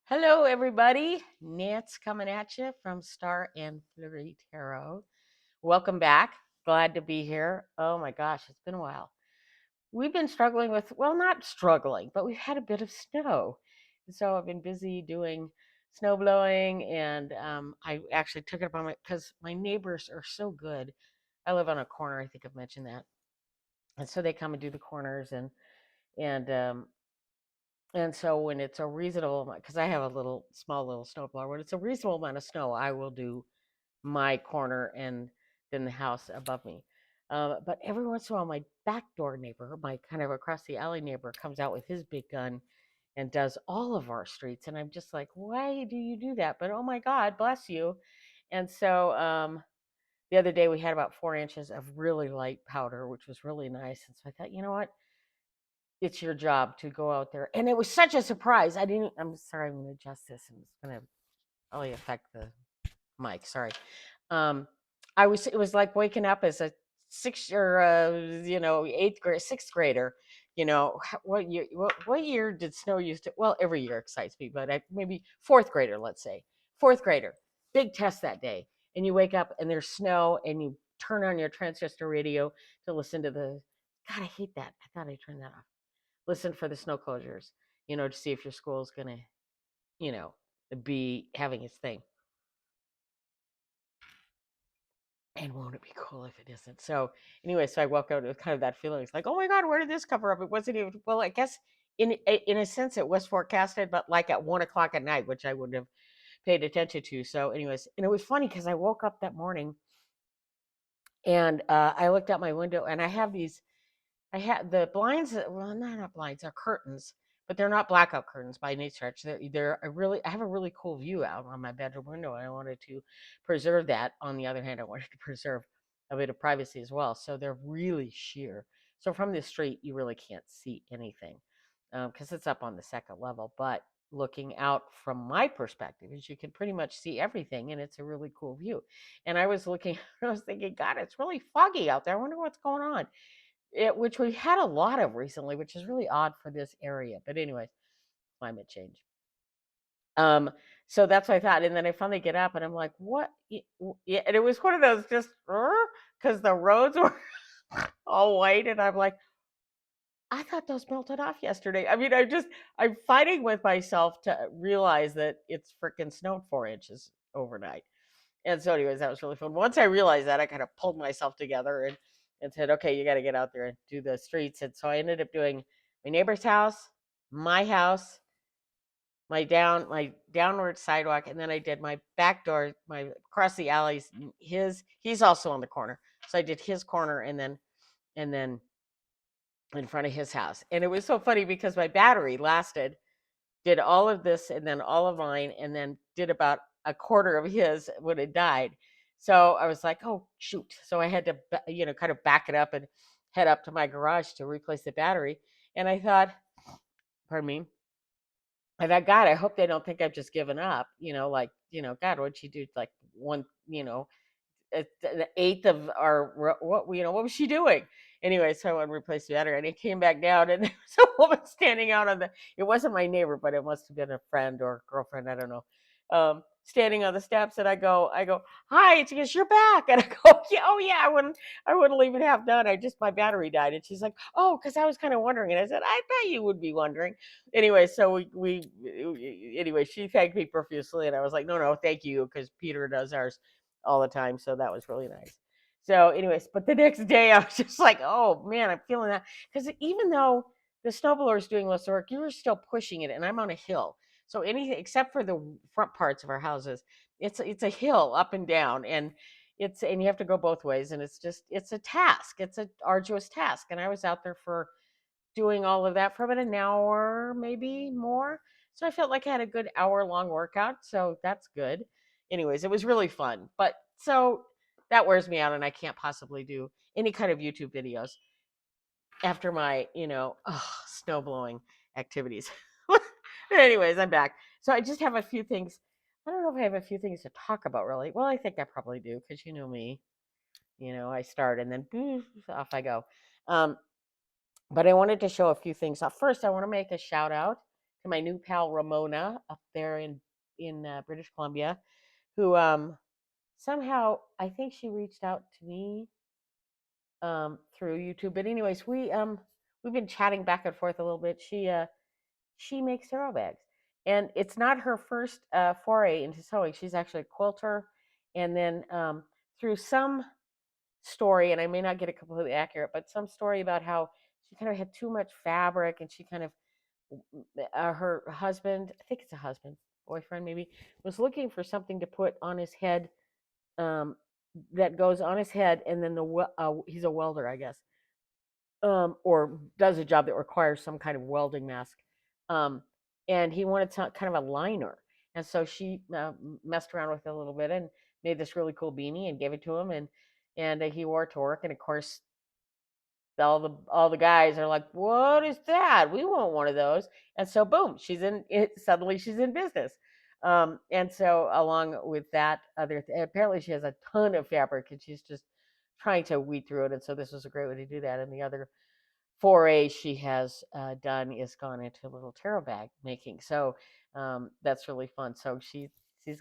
Hello, everybody. Nance coming at you from Star and Flurry Tarot. Welcome back. Glad to be here. Oh my gosh, it's been a while. We've been struggling with, well, not struggling, but we've had a bit of snow. So I've been busy doing snow blowing, and I actually took it upon because my neighbors are so good. I live on a corner. I think I've mentioned that, and so they come and do the corners, and and so when it's a reasonable amount, because I have a small little snow blower, when it's a reasonable amount of snow, I will do my corner and then the house above me. But every once in a while, my back door neighbor, my kind of across the alley neighbor, comes out with his big gun and does all of our streets. And I'm just like, why do you do that? But oh my God, bless you. And so the other day we had about 4 inches of really light powder, which was really nice. And so I thought, you know what? It's your job to go out there. And it was such a surprise. I'm sorry, I'm going to adjust this and it's going to probably affect the mic. Sorry. Um, it was like waking up as a eighth grade, sixth grader. What year did snow used to, well, every year excites me, but maybe fourth grader, let's say. Fourth grader, big test that day. And you wake up and there's snow and you turn on your transistor radio to listen to God, I hate that. I thought I turned that off. Listen for the snow closures, to see if your school is going to, you know, be having its thing. And won't it be cool if it isn't? So anyway, so I woke up with kind of that feeling. It's like, oh my God, where did this cover up? It wasn't even, well, I guess in a sense it was forecasted, but like at 1 o'clock at night, which I wouldn't have paid attention to. So anyways, and it was funny because I woke up that morning and I looked out my window and I had the blinds, well, not blinds, they're curtains, but they're not blackout curtains by any stretch. I have a really cool view out on my bedroom window, and I wanted to preserve that. On the other hand, I wanted to preserve a bit of privacy as well. So they're really sheer. So from the street, you really can't see anything because it's up on the second level. But looking out from my perspective is you can pretty much see everything, and it's a really cool view. And I was looking, I was thinking, God, it's really foggy out there. I wonder what's going on. Which we had a lot of recently, which is really odd for this area. But anyways, climate change. Um, so that's what I thought. And then I finally get up and I'm like, what? Yeah, and it was one of those just because the roads were all white. And I'm like, I thought those melted off yesterday. I mean, I'm fighting with myself to realize that it's freaking snowed 4 inches overnight. And so, anyways, that was really fun. Once I realized that, I kind of pulled myself together and said, okay, you got to get out there and do the streets. And so I ended up doing my neighbor's house, my downward sidewalk, and then I did my back door, my across the alleys. He's also on the corner, so I did his corner and then in front of his house. And it was so funny because my battery lasted did all of this and then all of mine and then did about a quarter of his when it died. So I was like, oh shoot. So I had to kind of back it up and head up to my garage to replace the battery. And I thought, pardon me, I thought, God, I hope they don't think I've just given up. God, what'd she do? Like one, an eighth of our what was she doing anyway? So I went and replaced the battery and it came back down and there was a woman standing out on the, it wasn't my neighbor, but it must have been a friend or girlfriend, I don't know, standing on the steps. And I go, hi. And she goes, you're back. And I go, yeah, oh yeah, I wouldn't leave it half done. My battery died. And she's like, oh, because I was kind of wondering. And I said, I bet you would be wondering anyway. So anyway, she thanked me profusely and I was like, no, thank you, because Peter does ours all the time. So that was really nice. So, anyways, but the next day I was just like, oh man, I'm feeling that. Because even though the snowblower is doing less work, you were still pushing it. And I'm on a hill. So anything except for the front parts of our houses, it's a hill up and down. And you have to go both ways. And it's a task. It's an arduous task. And I was out there for doing all of that for about an hour, maybe more. So I felt like I had a good hour-long workout. So that's good. Anyways, it was really fun. But so that wears me out, and I can't possibly do any kind of YouTube videos after my, snow blowing activities. Anyways, I'm back. So I just have a few things. I don't know if I have a few things to talk about, really. Well, I think I probably do, because you know me. I start and then off I go. Um, but I wanted to show a few things. First, I want to make a shout out to my new pal Ramona up there in British Columbia, who somehow I think she reached out to me through YouTube. But anyways, we've been chatting back and forth a little bit. She makes tarot bags, and it's not her first foray into sewing. She's actually a quilter, and then through some story, and I may not get it completely accurate, but some story about how she kind of had too much fabric, and she kind of her husband, I think it's a husband, boyfriend maybe, was looking for something to put on his head, um, that goes on his head, and then he's a welder, I guess, or does a job that requires some kind of welding mask. Um, and he wanted kind of a liner. And so she messed around with it a little bit and made this really cool beanie and gave it to him. And he wore it to work. And of course, all the guys are like, "What is that? We want one of those." And so, boom, she's in it. Suddenly, she's in business. And so, along with that, apparently, she has a ton of fabric, and she's just trying to weed through it. And so, this was a great way to do that. And the other foray she has done is gone into a little tarot bag making. So that's really fun. So she's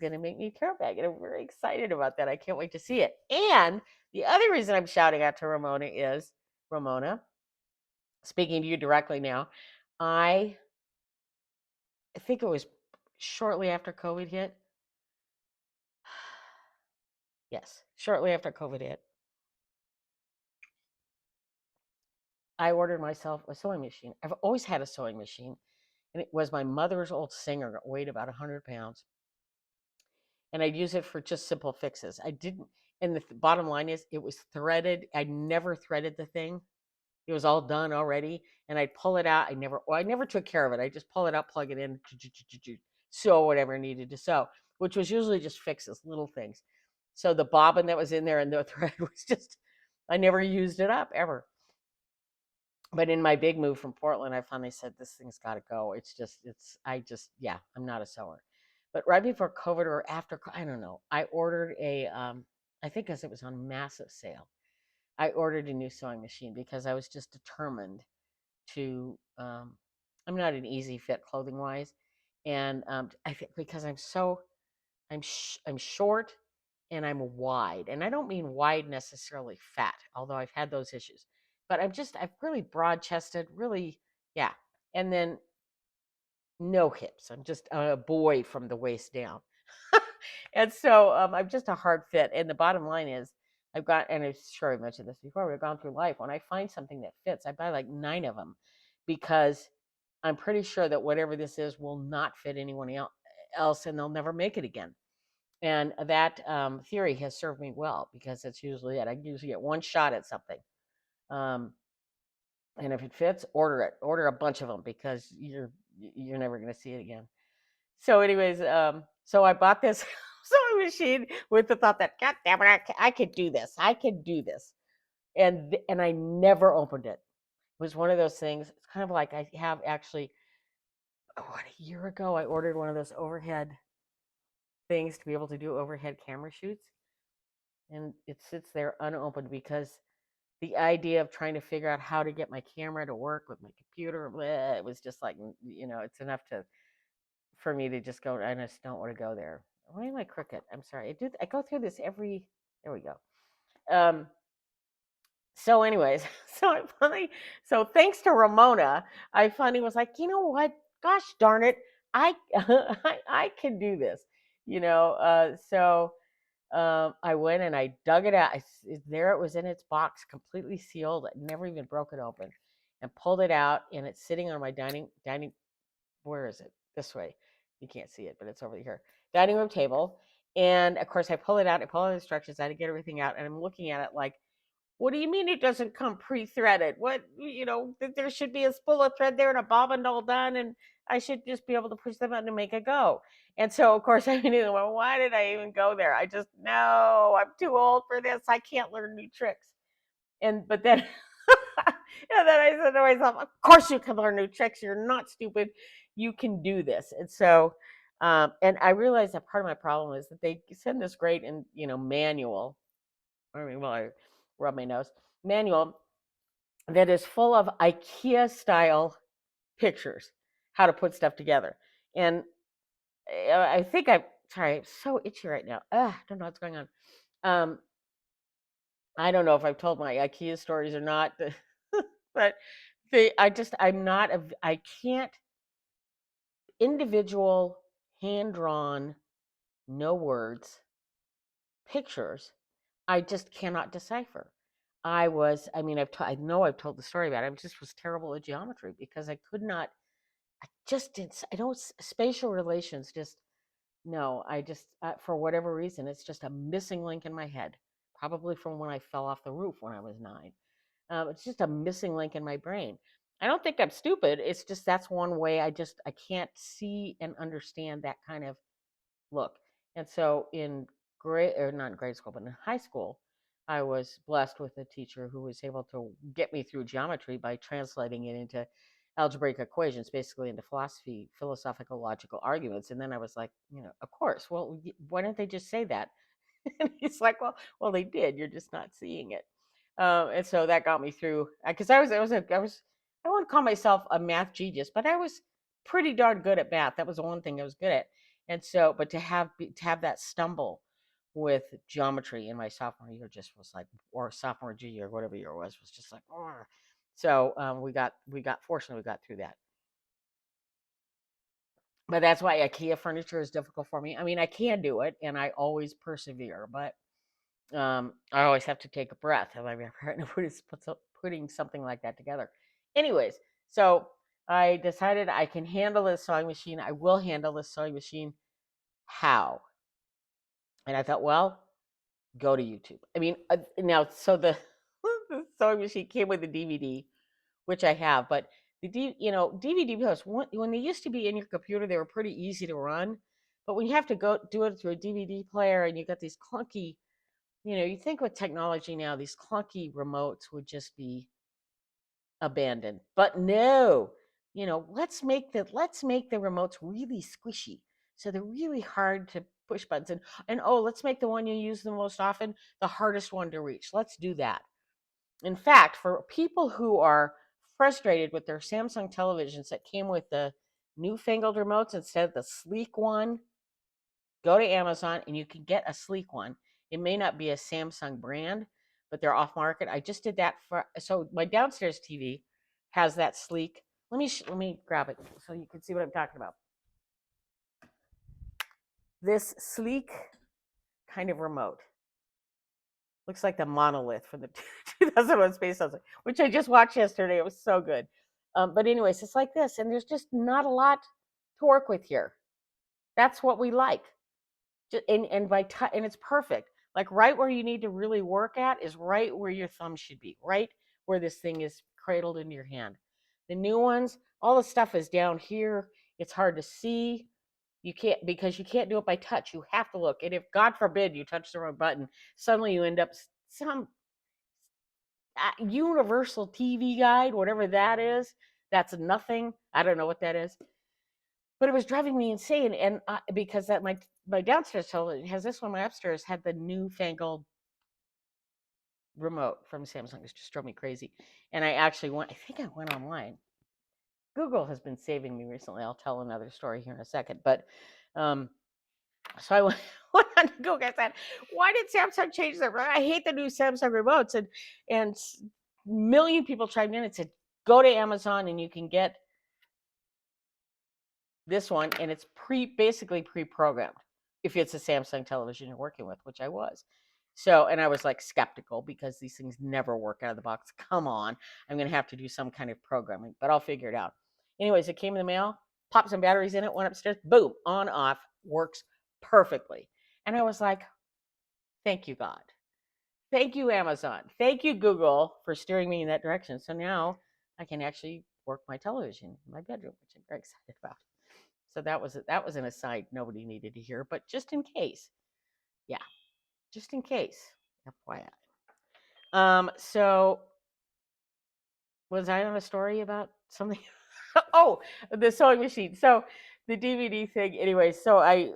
going to make me a tarot bag, and I'm very excited about that. I can't wait to see it. And the other reason I'm shouting out to Ramona is, Ramona, speaking to you directly now, I think it was shortly after COVID hit. Yes, shortly after COVID hit, I ordered myself a sewing machine. I've always had a sewing machine, and it was my mother's old Singer. It weighed about 100 pounds. And I'd use it for just simple fixes. I didn't, and the bottom line is it was threaded. I never threaded the thing. It was all done already, and I'd pull it out. I never took care of it. I just pull it out, plug it in, sew whatever I needed to sew, which was usually just fixes, little things. So the bobbin that was in there and the thread was just, I never used it up ever. But in my big move from Portland, I finally said, this thing's got to go. Yeah, I'm not a sewer. But right before COVID or after, I don't know, I ordered I think because it was on massive sale, I ordered a new sewing machine because I was just determined to, I'm not an easy fit clothing wise. And I think because I'm short and I'm wide. And I don't mean wide necessarily fat, although I've had those issues. But I'm really broad chested, really, yeah. And then no hips. I'm just a boy from the waist down. And so I'm just a hard fit. And the bottom line is, and I'm sure I mentioned this before, we've gone through life. When I find something that fits, I buy like 9 of them because I'm pretty sure that whatever this is will not fit anyone else and they'll never make it again. And that theory has served me well because it's usually it. I usually get one shot at something. Um, and if it fits, order it. Order a bunch of them because you're never going to see it again. So, anyways, so I bought this sewing machine with the thought that, God damn it, I could do this. I could do this. And I never opened it. It was one of those things. It's kind of like I have actually, what, a year ago, I ordered one of those overhead things to be able to do overhead camera shoots. And it sits there unopened because the idea of trying to figure out how to get my camera to work with my computer, it was just like, it's enough for me to just go. I just don't want to go there. Why am I crooked? I'm sorry. I go through this every. There we go. So, anyways, so thanks to Ramona, I finally was like, you know what? Gosh darn it, I I can do this. So I went and I dug it out. There it was in its box, completely sealed. I never even broke it open, and pulled it out, and it's sitting on my dining. Where is it? This way. You can't see it, but it's over here. Dining room table. And of course, I pull it out. I pull out the instructions. I had to get everything out, and I'm looking at it like, what do you mean it doesn't come pre-threaded? What, there should be a spool of thread there and a bobbin all done, and I should just be able to push the button and make it go. And so, of course, I immediately went, why did I even go there? No, I'm too old for this. I can't learn new tricks. But then, and then I said to myself, of course you can learn new tricks. You're not stupid. You can do this. And so, and I realized that part of my problem is that they send this great and manual. I rub my nose. Manual that is full of IKEA style pictures. how to put stuff together. And I think sorry, I'm so itchy right now. I don't know what's going on. Um, I don't know if I've told my IKEA stories or not, but I'm not I can't individual hand drawn, no words pictures. I just cannot decipher. I mean, I know I've told the story about it. I just was terrible at geometry because I could not. I just didn't. I don't spatial relations. Just no. I just for whatever reason, it's just a missing link in my head. Probably from when I fell off the roof when I was 9. It's just a missing link in my brain. I don't think I'm stupid. It's just that's one way I can't see and understand that kind of look. And so in grade or not grade school, but in high school, I was blessed with a teacher who was able to get me through geometry by translating it into algebraic equations, basically into philosophy, philosophical logical arguments. And then I was like, of course. Well, why don't they just say that? And he's like, well, they did. You're just not seeing it. And so that got me through because I wouldn't call myself a math genius, but I was pretty darn good at math. That was the one thing I was good at. And so, but to have that stumble with geometry in my sophomore year just was like, or sophomore junior, or whatever year it was just like, oh. So fortunately we got through that. But that's why IKEA furniture is difficult for me. I mean, I can do it, and I always persevere, but I always have to take a breath if I'm putting something like that together. Anyways, so I decided I can handle this sewing machine. I will handle this sewing machine. How? And I thought, well, go to YouTube. I mean, now, so the sewing machine came with a DVD, which I have, but DVD players, when they used to be in your computer, they were pretty easy to run. But when you have to go do it through a DVD player and you got these clunky, you think with technology now, these clunky remotes would just be abandoned. But no, let's make the remotes really squishy. So they're really hard to push buttons and oh, let's make the one you use the most often the hardest one to reach. Let's do that. In fact, for people who are frustrated with their Samsung televisions that came with the newfangled remotes instead of the sleek one, go to Amazon and you can get a sleek one. It may not be a Samsung brand, but they're off market. I just did that so my downstairs TV has that sleek. Let me grab it so you can see what I'm talking about. This sleek kind of remote looks like the monolith from the 2001 Space Odyssey, which I just watched yesterday. It was so good. But anyways, it's like this, and there's just not a lot to work with here. That's what we like. And it's perfect. Like right where you need to really work at is right where your thumb should be, right where this thing is cradled in your hand. The new ones, all the stuff is down here. It's hard to see. You can't because you can't do it by touch. You have to look. And if God forbid you touch the wrong button, suddenly you end up some universal TV guide, whatever that is. That's nothing. I don't know what that is, but it was driving me insane. And because that my downstairs television has this one, my upstairs had the newfangled remote from Samsung. It just drove me crazy. And I think I went online. Google has been saving me recently. I'll tell another story here in a second. But so I went on to Google. I said, "Why did Samsung change that? I hate the new Samsung remotes." And million people chimed in and said, "Go to Amazon and you can get this one, and it's basically pre-programmed if it's a Samsung television you're working with," which I was. So, and I was like skeptical because these things never work out of the box. Come on, I'm going to have to do some kind of programming, but I'll figure it out. Anyways, it came in the mail, popped some batteries in it, went upstairs, boom, on, off, works perfectly. And I was like, thank you, God. Thank you, Amazon. Thank you, Google, for steering me in that direction. So now I can actually work my television in my bedroom, which I'm very excited about. So that was an aside nobody needed to hear, but just in case. Yeah, just in case. FYI. So was I on a story about something? Oh, the sewing machine. So the DVD thing. Anyway, so I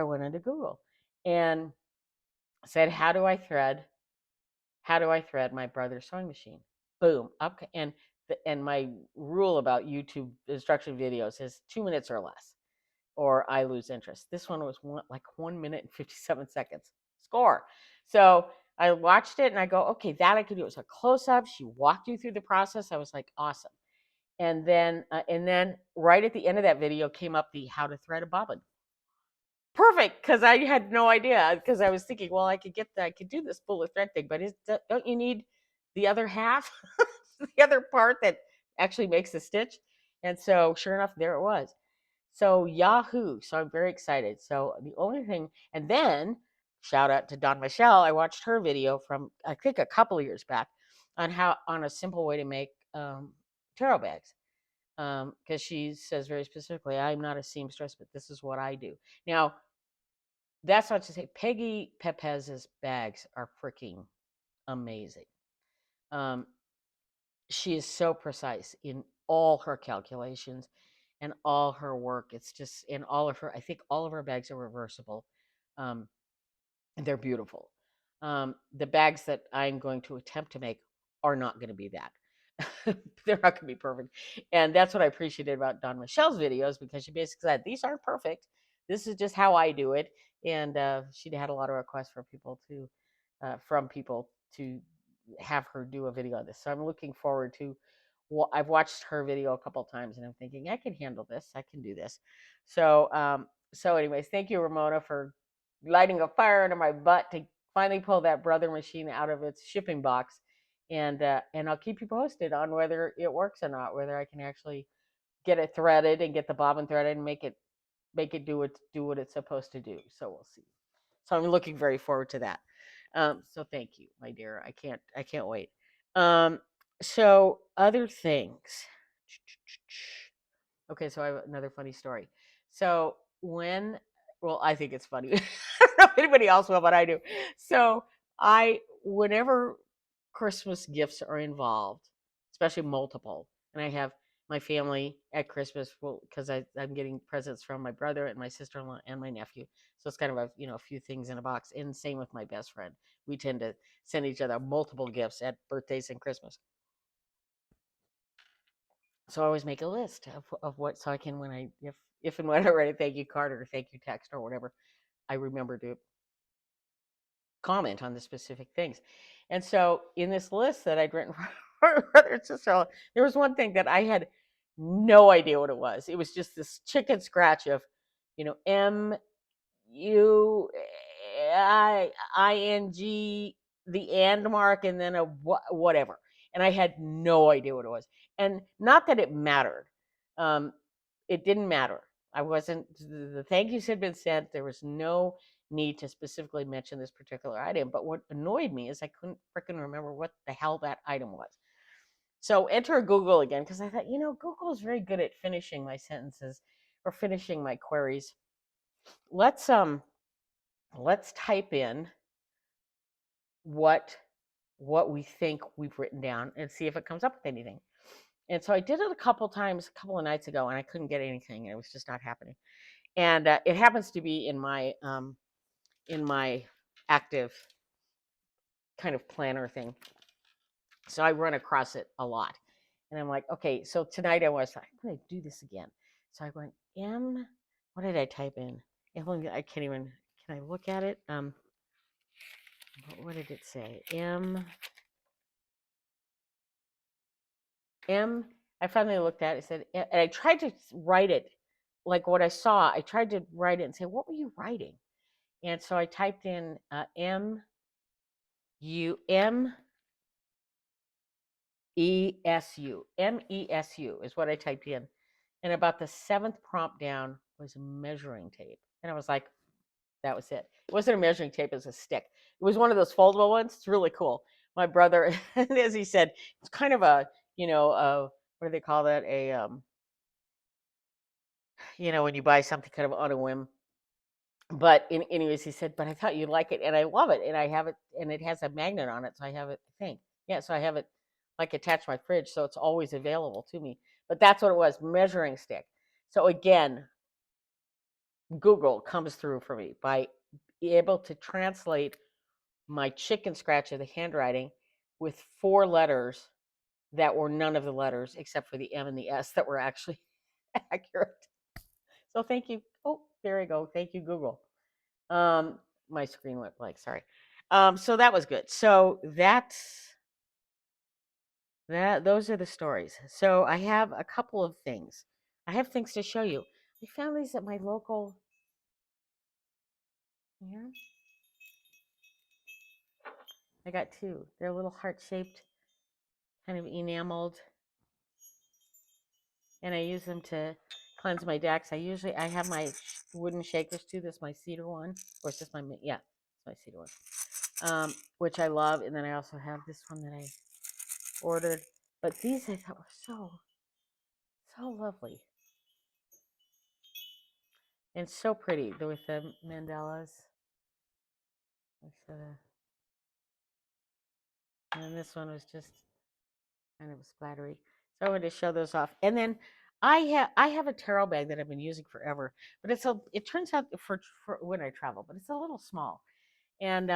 went into Google and said, how do I thread my brother's sewing machine? Boom, up, and and my rule about YouTube instruction videos is 2 minutes or less, or I lose interest. This one was like 1 minute and 57 seconds. Score. So I watched it and I go, okay, that I could do. It was a close up. She walked you through the process. I was like, awesome. And then right at the end of that video came up the how to thread a bobbin. Perfect, because I had no idea. Because I was thinking, well, I could do this bullet thread thing, but don't you need the other half, the other part that actually makes the stitch? And so, sure enough, there it was. So Yahoo! So I'm very excited. So the only thing, and then shout out to Don Michelle. I watched her video from I think a couple of years back on a simple way to make tarot bags. Because she says very specifically, I'm not a seamstress, but this is what I do. Now, that's not to say Peggy Pepez's bags are freaking amazing. Um, she is so precise in all her calculations and all her work. It's just in all of her. I think all of her bags are reversible. Um, and they're beautiful. The bags that I'm going to attempt to make are not going to be that. They're not going to be perfect. And that's what I appreciated about Don Michelle's videos, because she basically said, these aren't perfect. This is just how I do it. And she had a lot of requests for people from people to have her do a video on this. So I'm looking forward to, well, I've watched her video a couple of times and I'm thinking, I can handle this. I can do this. So anyways, thank you, Ramona, for lighting a fire under my butt to finally pull that brother machine out of its shipping box. And I'll keep you posted on whether it works or not, whether I can actually get it threaded and get the bobbin threaded and make it do what it's supposed to do. So we'll see. So I'm looking very forward to that. So thank you, my dear. I can't wait. So other things. Okay, so I have another funny story. So well, I think it's funny. I don't know if anybody else will, but I do. So whenever Christmas gifts are involved, especially multiple, and I have my family at Christmas, well, because I'm getting presents from my brother and my sister-in-law and my nephew. So it's kind of a few things in a box. And same with my best friend. We tend to send each other multiple gifts at birthdays and Christmas. So I always make a list of what, so I can, when if and when I write a thank you card or a thank you text or whatever, I remember to comment on the specific things. And so in this list that I'd written for my brother and sister, there was one thing that I had no idea what it was. It was just this chicken scratch of, MUIING, the and mark, and then a whatever. And I had no idea what it was. And not that it mattered. Um, it didn't matter. I wasn't, the thank yous had been sent. There was no need to specifically mention this particular item. But what annoyed me is I couldn't freaking remember what the hell that item was. So enter Google again, because I thought, Google is very good at finishing my sentences or finishing my queries. Let's type in what we think we've written down and see if it comes up with anything. And so I did it a couple times, a couple of nights ago, and I couldn't get anything. It was just not happening. And it happens to be in my active kind of planner thing. So I run across it a lot. And I'm like, okay, so tonight I'm going to do this again. So I went, what did I type in? I can't even, can I look at it? What did it say? I finally looked at it, said, and I tried to write it like what I saw. I tried to write it and say, what were you writing? And so I typed in MESU is what I typed in. And about the 7th prompt down was measuring tape. And I was like, that was it. It wasn't a measuring tape, it was a stick. It was one of those foldable ones. It's really cool. My brother, as he said, it's kind of a, what do they call that? When you buy something kind of on a whim. But anyways, he said, but I thought you'd like it. And I love it. And I have it, and it has a magnet on it. So I have it, I think. Yeah, so I have it like attached to my fridge. So it's always available to me. But that's what it was, measuring stick. So again, Google comes through for me by being able to translate my chicken scratch of the handwriting with 4 letters that were none of the letters except for the M and the S that were actually accurate. So thank you. Oh, there we go. Thank you, Google. Um, my screen went blank. Sorry. So that was good. So those are the stories. So I have a couple of things. I have things to show you. I found these at my local. Here, I got two. They're little heart shaped, kind of enameled, and I use them to cleanse my decks. I have my wooden shakers too. This is my cedar one, or it's just it's my cedar one, which I love. And then I also have this one that I ordered. But these I thought were so lovely and so pretty with the mandalas. And this one was just kind of splattery. So I wanted to show those off. And then I have a tarot bag that I've been using forever, but it turns out for when I travel, but it's a little small. And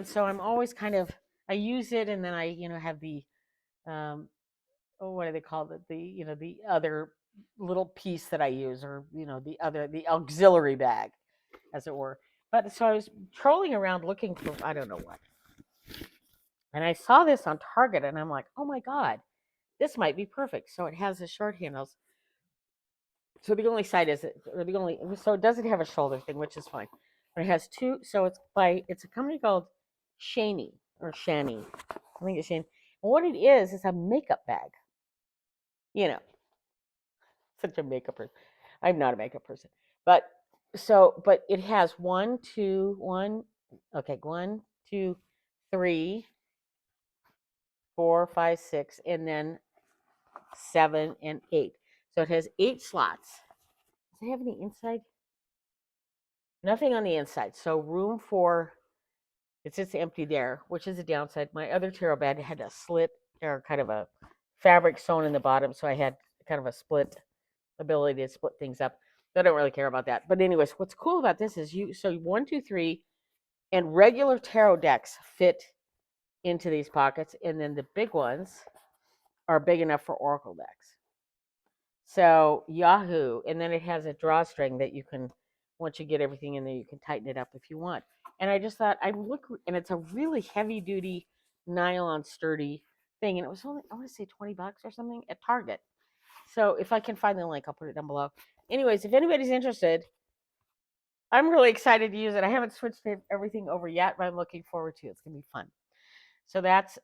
so I'm always kind of I use it, and then I have the um what do they call it, the other little piece that I use, or the auxiliary bag, as it were. But so I was trolling around looking for I don't know what, and I saw this on Target, and I'm like, oh my god, this might be perfect. So it has the short handles. So the only side is it, or the only so it doesn't have a shoulder thing, which is fine. But it has two. So it's a company called Shani or Shani. I think it's Shani. And what it is a makeup bag. You know, such a makeup person. I'm not a makeup person, but but it has okay, 1, 2, 3, 4, 5, 6, and then 7 and 8. So it has 8 slots. Does it have any inside? Nothing on the inside. So room for it's just empty there, which is a downside. My other tarot bag had a slit or kind of a fabric sewn in the bottom, so I had kind of a split ability to split things up. I don't really care about that. But anyways, what's cool about this is so 1, 2, 3, and regular tarot decks fit into these pockets, and then the big ones are big enough for oracle decks. So Yahoo, and then it has a drawstring that you can, once you get everything in there, you can tighten it up if you want. And I just thought and it's a really heavy duty nylon sturdy thing, and it was only I want to say $20 or something at Target. So if I can find the link, I'll put it down below. Anyways, if anybody's interested, I'm really excited to use it. I haven't switched everything over yet, but I'm looking forward to it. It's gonna be fun. So that's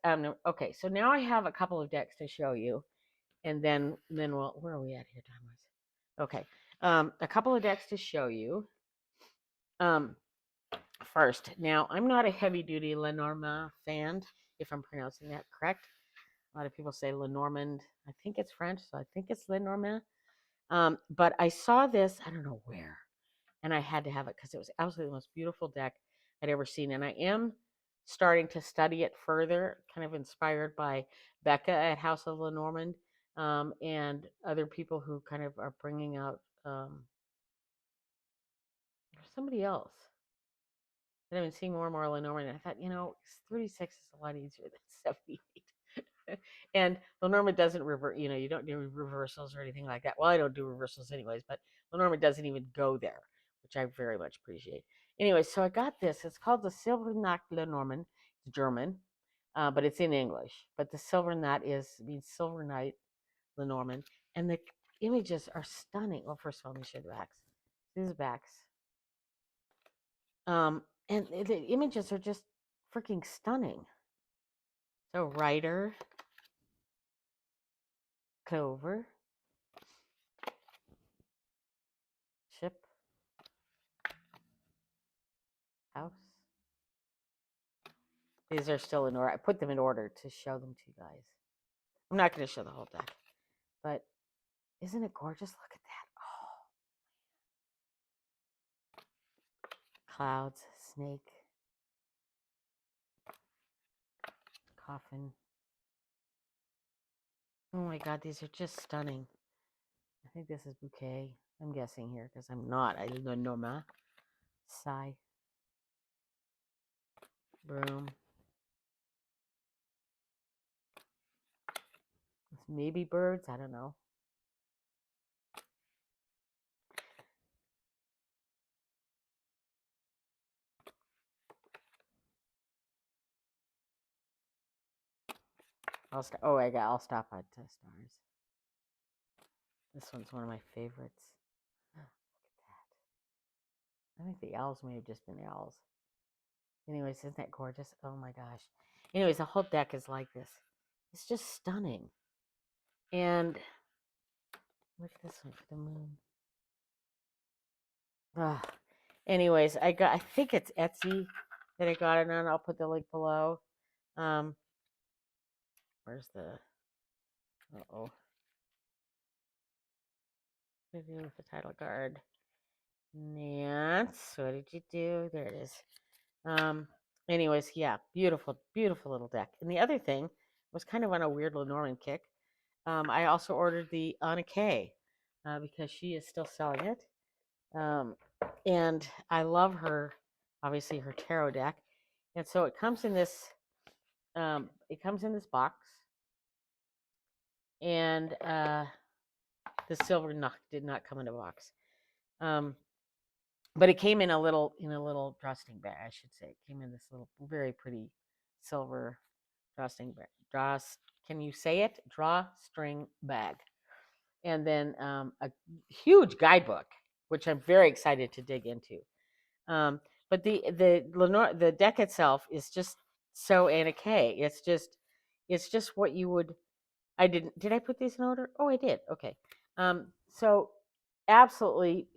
okay. So now I have a couple of decks to show you, and then we'll where are we at here, time wise? Okay, a couple of decks to show you. First, now I'm not a heavy duty Lenormand fan, if I'm pronouncing that correct. A lot of people say Lenormand. I think it's French, so I think it's Lenormand. But I saw this, I don't know where, and I had to have it because it was absolutely the most beautiful deck I'd ever seen. And I am starting to study it further, kind of inspired by Becca at House of Lenormand, and other people who kind of are bringing out somebody else. And I've been seeing more and more Lenormand, and I thought, 36 is a lot easier than 78. And Lenormand doesn't revert, you don't do reversals or anything like that. Well, I don't do reversals anyways, but Lenormand doesn't even go there, which I very much appreciate. Anyway, so I got this. It's called the Silbernacht Lenormand. It's German, but it's in English. But the Silbernacht means Silver Night Lenormand, and the images are stunning. Well, first of all, let me show the backs. These are the backs. And the images are just freaking stunning. So Rider, Clover, Ship, House. These are still in order. I put them in order to show them to you guys. I'm not going to show the whole deck, but isn't it gorgeous? Look at that. Oh. Clouds, snake, coffin. Oh my God, these are just stunning. I think this is bouquet. I'm guessing here because I'm not. I live in Norma. Sigh. Broom. maybe birds. I don't know. I'll stop at stars. This one's one of my favorites. Look at that. I think the owls may have just been owls. Anyways, isn't that gorgeous? Oh my gosh. Anyways, the whole deck is like this. It's just stunning. And look at this one for the moon. Anyways, I think it's Etsy that I got it on. I'll put the link below. Where's the, what did I do with the title card? Nance, what did you do? There it is. Anyways, yeah, beautiful, beautiful little deck. And the other thing was kind of on a weird Lenormand kick. I also ordered the Anna Kay because she is still selling it. And I love her, obviously her tarot deck. And so it comes in this box. And the silver did not come in a box. But it came in a little drawstring bag, I should say. It came in this little very pretty silver drawstring bag. Can you say it? Drawstring bag. And then a huge guidebook, which I'm very excited to dig into. But the deck itself is just so Anna Kay. It's just what you would. Did I put these in order? Oh, I did. Okay. So absolutely,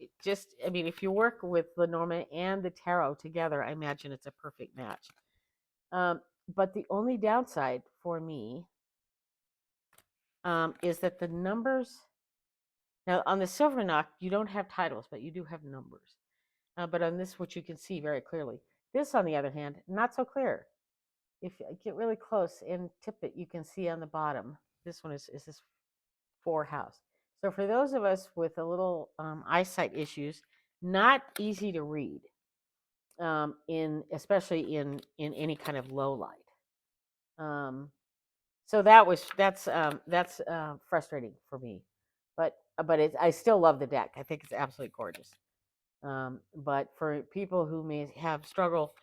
I mean, if you work with Lenormand and the tarot together, I imagine it's a perfect match. But the only downside for me is that the numbers. Now, on the Silver Knock, you don't have titles, but you do have numbers. But on this, which you can see very clearly. This, on the other hand, not so clear. If you get really close and tip it, you can see on the bottom. This one is this 4 house. So for those of us with a little eyesight issues, not easy to read, especially in any kind of low light. So that's frustrating for me, but I still love the deck. I think it's absolutely gorgeous. But for people who may have struggle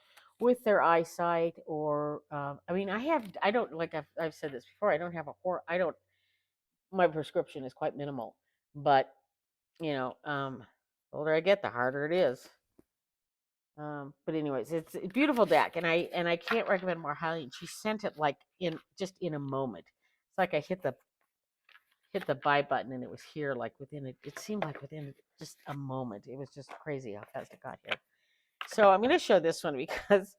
with their eyesight, or I mean, I don't, like I've said this before. I don't have my prescription is quite minimal, but the older I get, the harder it is. But anyways, it's a beautiful deck, and I can't recommend more highly. She sent it like in a moment. It's like I hit the buy button and it was here like it seemed like within just a moment. It was just crazy how fast it got here. So I'm going to show this one because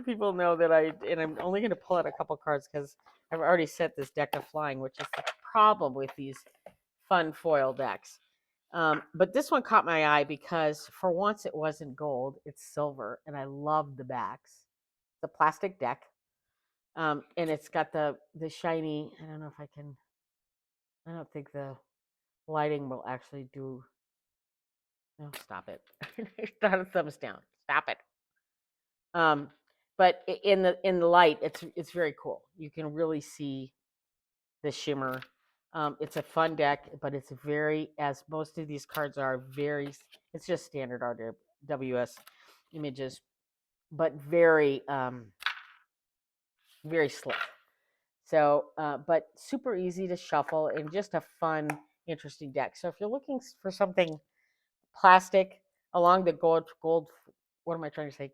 people know that I'm only going to pull out a couple cards because I've already set this deck of flying, which is the problem with these fun foil decks. But this one caught my eye because for once it wasn't gold, it's silver, and I love the backs. The plastic deck, and it's got the shiny. I don't know if I can. I don't think the lighting will actually do. No, stop it. Not a thumbs down. Stop it. But in the light, it's very cool. You can really see the shimmer. It's a fun deck, but it's very, as most of these cards are, it's just standard RWS images, but very, very slick. So, but super easy to shuffle and just a fun, interesting deck. So if you're looking for something plastic along the gold, what am I trying to say?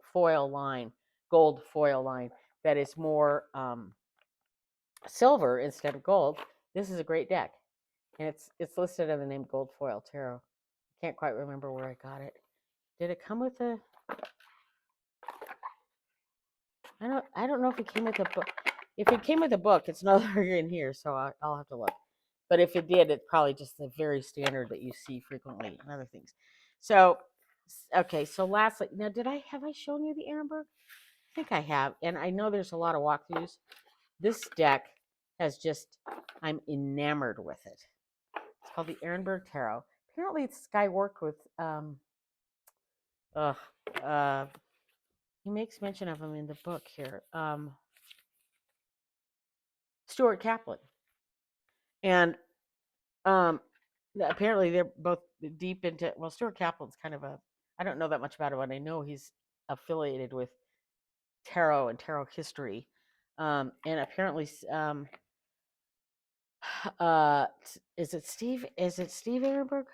Gold foil line that is more silver instead of gold. This is a great deck, and it's listed under the name Gold Foil Tarot. I can't quite remember where I got it. Did it come with a? I don't know if it came with a book. If it came with a book, it's no longer in here, so I'll have to look. But if it did, it's probably just the very standard that you see frequently and other things. So, okay. So lastly, now have I shown you the Ehrenberg? I think I have, and I know there's a lot of walkthroughs. This deck I'm enamored with it. It's called the Ehrenberg Tarot. Apparently, this guy worked with he makes mention of him in the book here. Stuart Kaplan. And apparently they're both deep into. Well, Stuart Kaplan's kind of a. I don't know that much about him, but I know he's affiliated with tarot and tarot history. And apparently, uh, is it Steve? Is it Steve Ehrenberg?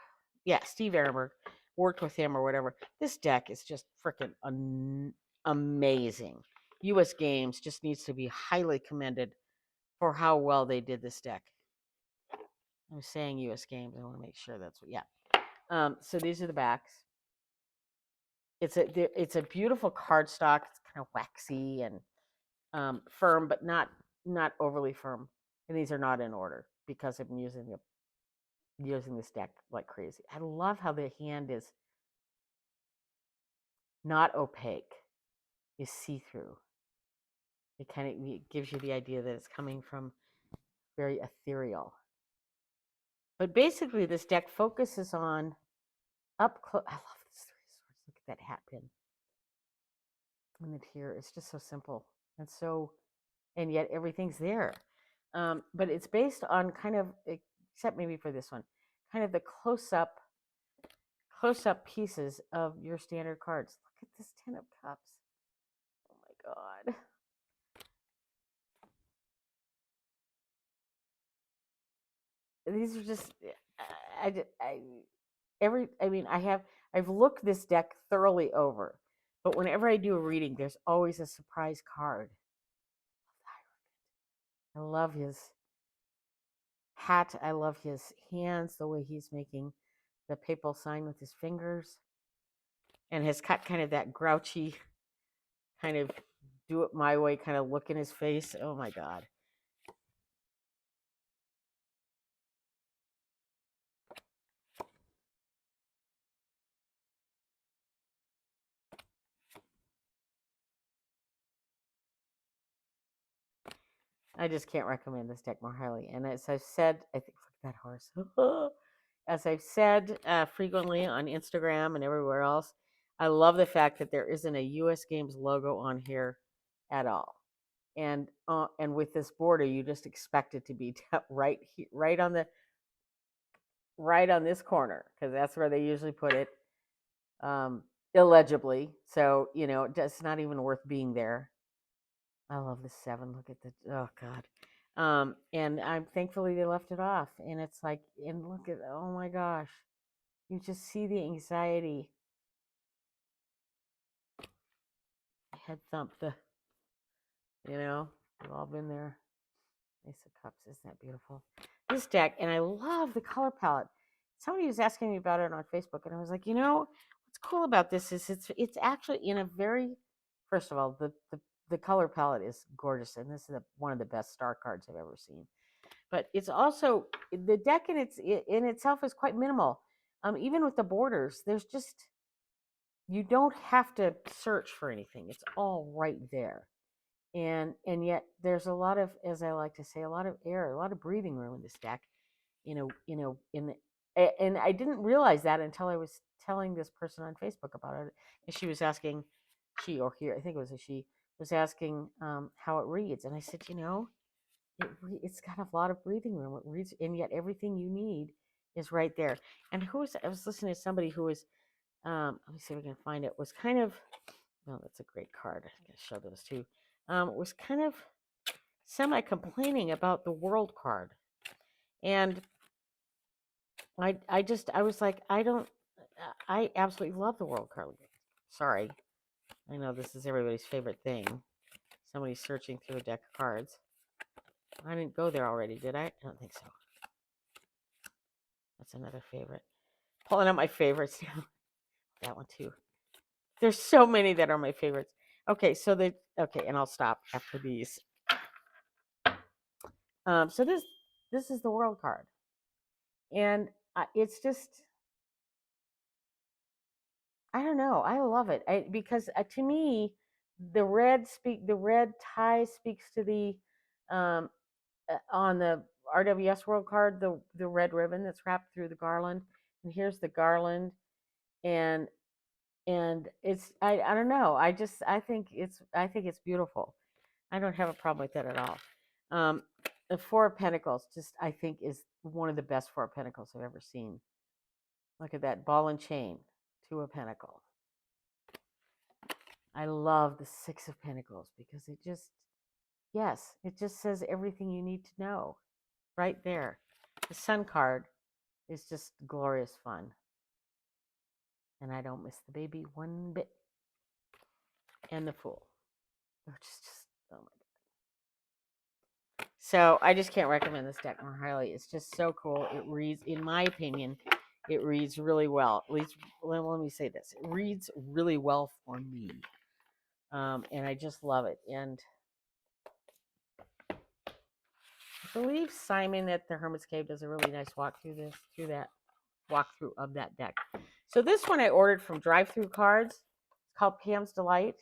Yeah, Steve Ehrenberg worked with him or whatever. This deck is just freaking amazing. U.S. Games just needs to be highly commended for how well they did this deck. I'm saying U.S. Games. I want to make sure that's what. Yeah. So these are the backs. It's a beautiful cardstock. It's kind of waxy and firm, but not overly firm. And these are not in order because I'm using this deck like crazy. I love how the hand is not opaque, is see through. It gives you the idea that it's coming from very ethereal. But basically, this deck focuses on up close. I love this Three of Swords. Look at that hat pin. And it here, it's just so simple and yet everything's there. But it's based on kind of, except maybe for this one, kind of the close up pieces of your standard cards. Look at this Ten of Cups. Oh my God. These are just, I've looked this deck thoroughly over, but whenever I do a reading, there's always a surprise card. I love his hat. I love his hands, the way he's making the papal sign with his fingers, and has got kind of that grouchy, kind of do it my way kind of look in his face. Oh my God. I just can't recommend this deck more highly. And as I've said, I think, look at that horse. As I've said frequently on Instagram and everywhere else, I love the fact that there isn't a U.S. Games logo on here at all. And with this border, you just expect it to be right on this corner, because that's where they usually put it, illegibly. So it's not even worth being there. I love the 7. Look at oh God. And I'm thankfully they left it off. And it's like, and look at, oh my gosh, you just see the anxiety. Head thump we've all been there. Ace of Cups, isn't that beautiful? This deck, and I love the color palette. Somebody was asking me about it on Facebook, and I was like, what's cool about this is it's actually in a very, first of all, the color palette is gorgeous, and this is one of the best star cards I've ever seen. But it's also, the deck in itself is quite minimal. Even with the borders, there's just, you don't have to search for anything. It's all right there. And yet there's a lot of, as I like to say, a lot of air, a lot of breathing room in this deck. And I didn't realize that until I was telling this person on Facebook about it, and she was asking, I think it was a she, was asking how it reads, and I said, it's got a lot of breathing room. It reads, and yet everything you need is right there. And I was listening to somebody who was, let me see if I can find it. Was kind of, oh, that's a great card. I'm going to show those too. Was kind of semi-complaining about the world card. And I was like, I absolutely love the world card. Sorry. I know this is everybody's favorite thing. Somebody's searching through a deck of cards. I didn't go there already, did I? I don't think so. That's another favorite. Pulling out my favorites now. That one too. There's so many that are my favorites. Okay, and I'll stop after these. So this is the world card, and it's just, I don't know. I love it because to me, the red tie speaks to the, um, on the RWS world card, the red ribbon that's wrapped through the garland, and here's the garland, and it's, I don't know. I think it's beautiful. I don't have a problem with that at all. the Four of Pentacles just, I think, is one of the best Four of Pentacles I've ever seen. Look at that ball and chain, Two of Pentacles. I love the Six of Pentacles because it just, yes, it just says everything you need to know right there. The Sun card is just glorious fun. And I don't miss the baby one bit. And the Fool, which is just, oh my God. So I just can't recommend this deck more highly. It's just so cool. It reads, in my opinion, it reads really well. At least, let me say this. It reads really well for me. And I just love it. And I believe Simon at the Hermit's Cave does a really nice walkthrough walkthrough of that deck. So this one I ordered from Drive Through Cards. It's called Pam's Delight.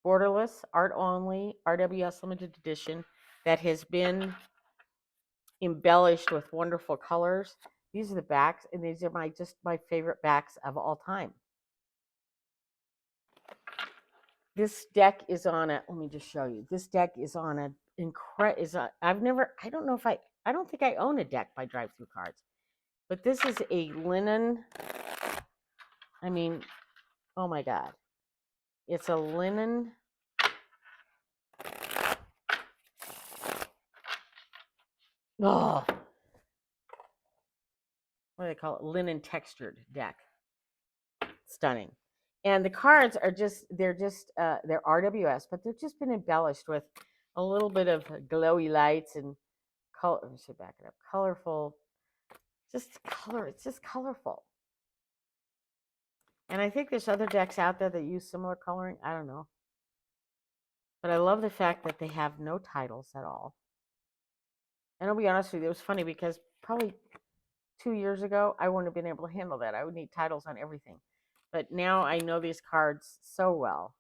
Borderless, art only, RWS limited edition that has been embellished with wonderful colors. These are the backs, and these are my favorite backs of all time. This deck is on a, let me just show you. This deck is on a I don't think I own a deck by Drive Through Cards. But this is a linen, I mean, oh my God. It's a linen, oh, what do they call it? Linen textured deck. Stunning. And the cards are they're RWS, but they've just been embellished with a little bit of glowy lights and color. I should back it up. Colorful, just color. It's just colorful. And I think there's other decks out there that use similar coloring. I don't know. But I love the fact that they have no titles at all. And I'll be honest with you, it was funny because probably 2 years ago, I wouldn't have been able to handle that. I would need titles on everything. But now I know these cards so well.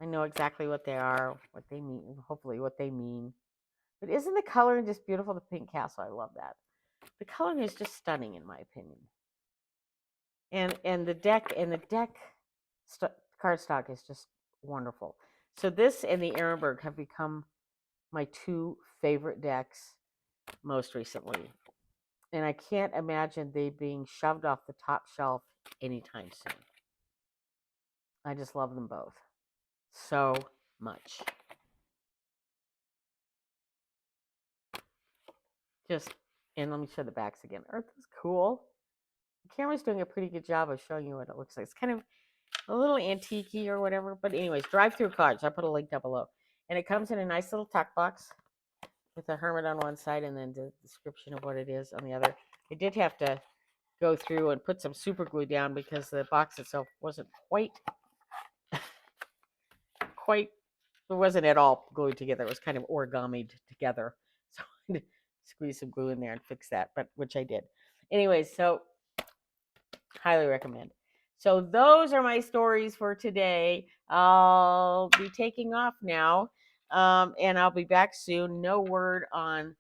I know exactly what they are, what they mean, hopefully what they mean. But isn't the coloring just beautiful? The pink castle, I love that. The coloring is just stunning in my opinion. And the deck cardstock is just wonderful. So this and the Ehrenberg have become my two favorite decks most recently. And I can't imagine they being shoved off the top shelf anytime soon. I just love them both so much. And let me show the backs again. Aren't those cool? The camera's doing a pretty good job of showing you what it looks like. It's kind of a little antique-y or whatever. But anyways, Drive Through Cards. I'll put a link down below. And it comes in a nice little tuck box with a hermit on one side and then the description of what it is on the other. I did have to go through and put some super glue down because the box itself wasn't quite, it wasn't at all glued together. It was kind of origamied together. So I had to squeeze some glue in there and fix that, which I did. Anyways, so highly recommend. So those are my stories for today. I'll be taking off now, and I'll be back soon. No word on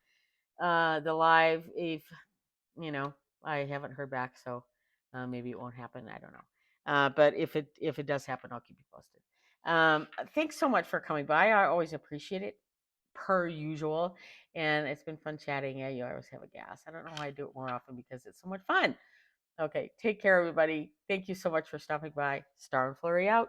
the live if, I haven't heard back, so maybe it won't happen. I don't know. But if it does happen, I'll keep you posted. Thanks so much for coming by. I always appreciate it, per usual. And it's been fun chatting. Yeah, you always have a gas. I don't know why I do it more often because it's so much fun. Okay, take care, everybody. Thank you so much for stopping by. Star and Flurry out.